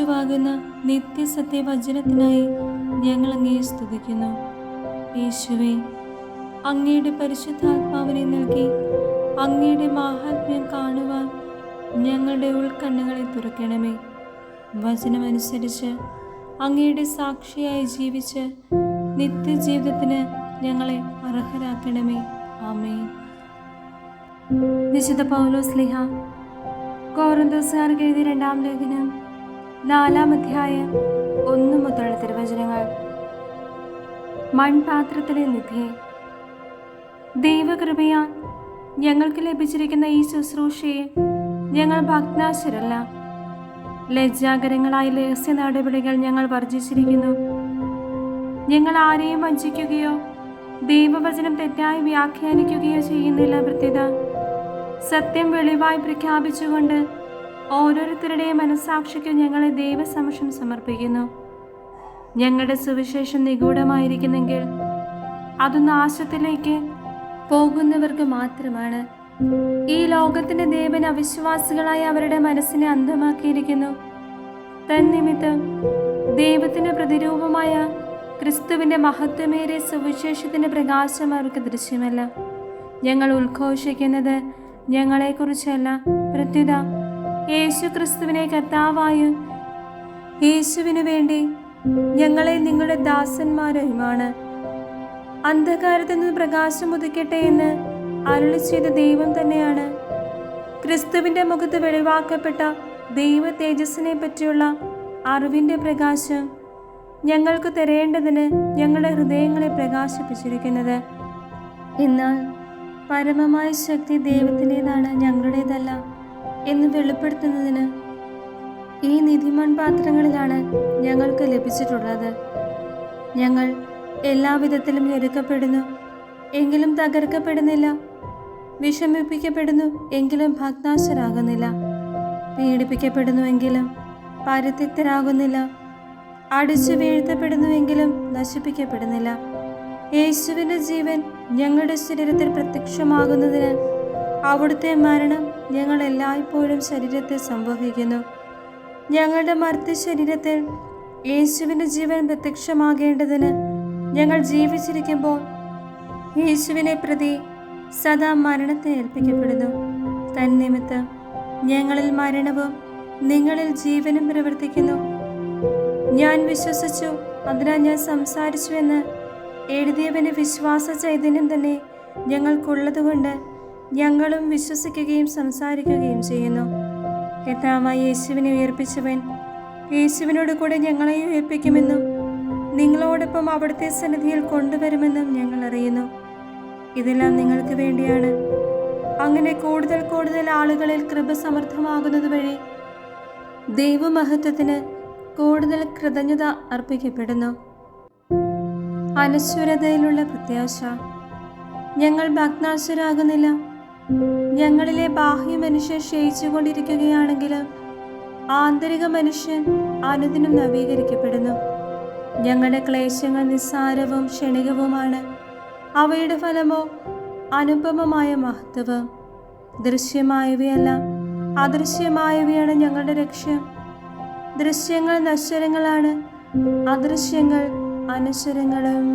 യേശുവാകുന്ന നിത്യസത്യവചനത്തിനായി ഞങ്ങൾ അങ്ങയെ സ്തുതിക്കുന്നു. യേശുവേ, അങ്ങയുടെ പരിശുദ്ധാത്മാവിനെ നൽകി അങ്ങയുടെ മാഹാത്മ്യം കാണുവാൻ ഞങ്ങളുടെ ഉൾക്കണ്ണുകളെ തുറക്കണമേ. വചനമനുസരിച്ച് അങ്ങയുടെ സാക്ഷിയായി ജീവിച്ച് നിത്യജീവിതത്തിന് ഞങ്ങളെ അർഹരാക്കണമേ. ആമേൻ. വിശുദ്ധ പൗലോസ് ശ്ലീഹ കൊരിന്ത്യർക്കാർക്ക് എഴുതിയ 2-ാം ലേഖനം 4-ാം അധ്യായം 1 മുതലുള്ള തിരുവചനങ്ങൾ. മൺപാത്രത്തിലെ നിധിയെ, ദൈവകൃപയാൽ ഞങ്ങൾക്ക് ലഭിച്ചിരിക്കുന്ന ഈ ശുശ്രൂഷയെ ഞങ്ങൾ ഭഗ്നാശരല്ല. ലജ്ജാകരങ്ങളായ രഹസ്യ നടപടികൾ ഞങ്ങൾ വർജിച്ചിരിക്കുന്നു. ഞങ്ങൾ ആരെയും വഞ്ചിക്കുകയോ ദൈവവചനം തെറ്റായി വ്യാഖ്യാനിക്കുകയോ ചെയ്യുന്നില്ല. പ്രത്യേക സത്യം വെളിവായി പ്രഖ്യാപിച്ചുകൊണ്ട് ഓരോരുത്തരുടെയും മനസ്സാക്ഷിക്ക് ഞങ്ങളെ ദൈവസമക്ഷം സമർപ്പിക്കുന്നു. ഞങ്ങളുടെ സുവിശേഷം നിഗൂഢമായിരിക്കുന്നെങ്കിൽ അത് നാശത്തിലേക്ക് പോകുന്നവർക്ക് മാത്രമാണ്. ഈ ലോകത്തിന്റെ ദേവൻ അവിശ്വാസികളായ അവരുടെ മനസ്സിനെ അന്ധമാക്കിയിരിക്കുന്നു. തന്നിമിത്തം ദൈവത്തിന്റെ പ്രതിരൂപമായ ക്രിസ്തുവിന്റെ മഹത്വമേറിയ സുവിശേഷത്തിന്റെ പ്രകാശം അവർക്ക് ദൃശ്യമല്ല. ഞങ്ങൾ ഉദ്ഘോഷിക്കുന്നത് ഞങ്ങളെക്കുറിച്ചല്ല, പ്രത്യുത യേശു ക്രിസ്തുവിനെ കർത്താവായും യേശുവിനു വേണ്ടി ഞങ്ങളെ നിങ്ങളുടെ ദാസന്മാരുമാണ്. അന്ധകാരത്തിൽ നിന്ന് പ്രകാശം ഉദിക്കട്ടെ എന്ന് അരുളി ചെയ്ത ദൈവം തന്നെയാണ് ക്രിസ്തുവിന്റെ മുഖത്ത് വെളിവാക്കപ്പെട്ട ദൈവ തേജസ്സിനെ പറ്റിയുള്ള അറിവിന്റെ പ്രകാശം ഞങ്ങൾക്ക് തരേണ്ടതിന് ഞങ്ങളുടെ ഹൃദയങ്ങളെ പ്രകാശിപ്പിച്ചിരിക്കുന്നത്. എന്നാൽ പരമമായ ശക്തി ദൈവത്തിൻ്റെതാണ്, ഞങ്ങളുടേതല്ല എന്ന് വെളിപ്പെടുത്തുന്നതിന് ഈ നിധിമൺപാത്രങ്ങളിലാണ് ഞങ്ങൾക്ക് ലഭിച്ചിട്ടുള്ളത്. ഞങ്ങൾ എല്ലാവിധത്തിലും ഞെരുക്കപ്പെടുന്നു, എങ്കിലും തകർക്കപ്പെടുന്നില്ല. വിഷമിപ്പിക്കപ്പെടുന്നു, എങ്കിലും ഭഗ്നാശരാകുന്നില്ല. പീഡിപ്പിക്കപ്പെടുന്നുവെങ്കിലും പരിത്യക്തരാകുന്നില്ല. അടിച്ചു വീഴ്ത്തപ്പെടുന്നുവെങ്കിലും നശിപ്പിക്കപ്പെടുന്നില്ല. യേശുവിൻ്റെ ജീവൻ ഞങ്ങളുടെ ശരീരത്തിൽ പ്രത്യക്ഷമാകുന്നതിന് അവിടുത്തെ മരണം ഞങ്ങൾ എല്ലായ്പ്പോഴും ശരീരത്തിൽ സംഭവിക്കുന്നു. ഞങ്ങളുടെ മർത്യ ശരീരത്തിൽ യേശുവിൻ്റെ ജീവൻ പ്രത്യക്ഷമാകേണ്ടതിന് ഞങ്ങൾ ജീവിച്ചിരിക്കുമ്പോൾ യേശുവിനെ പ്രതി സദാ മരണത്തെ ഏൽപ്പിക്കപ്പെടുന്നു. തന്നിമിത്തം ഞങ്ങളിൽ മരണവും നിങ്ങളിൽ ജീവനും പ്രവർത്തിക്കുന്നു. ഞാൻ വിശ്വസിച്ചു, അതിനാൽ ഞാൻ സംസാരിച്ചു എന്ന് എഴുതിയവൻ്റെ വിശ്വാസ ചൈതന്യം തന്നെ ഞങ്ങൾക്കുള്ളതുകൊണ്ട് ഞങ്ങളും വിശ്വസിക്കുകയും സംസാരിക്കുകയും ചെയ്യുന്നു. കർത്താവായ യേശുവിനെ ഉയർപ്പിച്ചവൻ യേശുവിനോട് കൂടെ ഞങ്ങളെയും ഉയർപ്പിക്കുമെന്നും നിങ്ങളോടൊപ്പം അവിടുത്തെ സന്നിധിയിൽ കൊണ്ടുവരുമെന്നും ഞങ്ങൾ അറിയുന്നു. ഇതെല്ലാം നിങ്ങൾക്ക് വേണ്ടിയാണ്. അങ്ങനെ കൂടുതൽ കൂടുതൽ ആളുകളിൽ കൃപ സമർത്ഥമാകുന്നത് വഴി ദൈവമഹത്വത്തിന് കൂടുതൽ കൃതജ്ഞത അർപ്പിക്കപ്പെടുന്നു. അനശ്വരതയിലുള്ള പ്രത്യാശ. ഞങ്ങൾ ഭഗ്നാശരാകുന്നില്ല. ഞങ്ങളിലെ ബാഹ്യ മനുഷ്യൻ ക്ഷയിച്ചുകൊണ്ടിരിക്കുകയാണെങ്കിലും ആന്തരിക മനുഷ്യൻ അനുദിനം നവീകരിക്കപ്പെടുന്നു. ഞങ്ങളുടെ ക്ലേശങ്ങൾ നിസ്സാരവും ക്ഷണികവുമാണ്. അവയുടെ ഫലമോ അനുപമമായ മഹത്വം. ദൃശ്യമായവയല്ല, അദൃശ്യമായവയാണ് ഞങ്ങളുടെ ലക്ഷ്യം. ദൃശ്യങ്ങൾ നശ്വരങ്ങളാണ്, അദൃശ്യങ്ങൾ അനശ്വരങ്ങളും.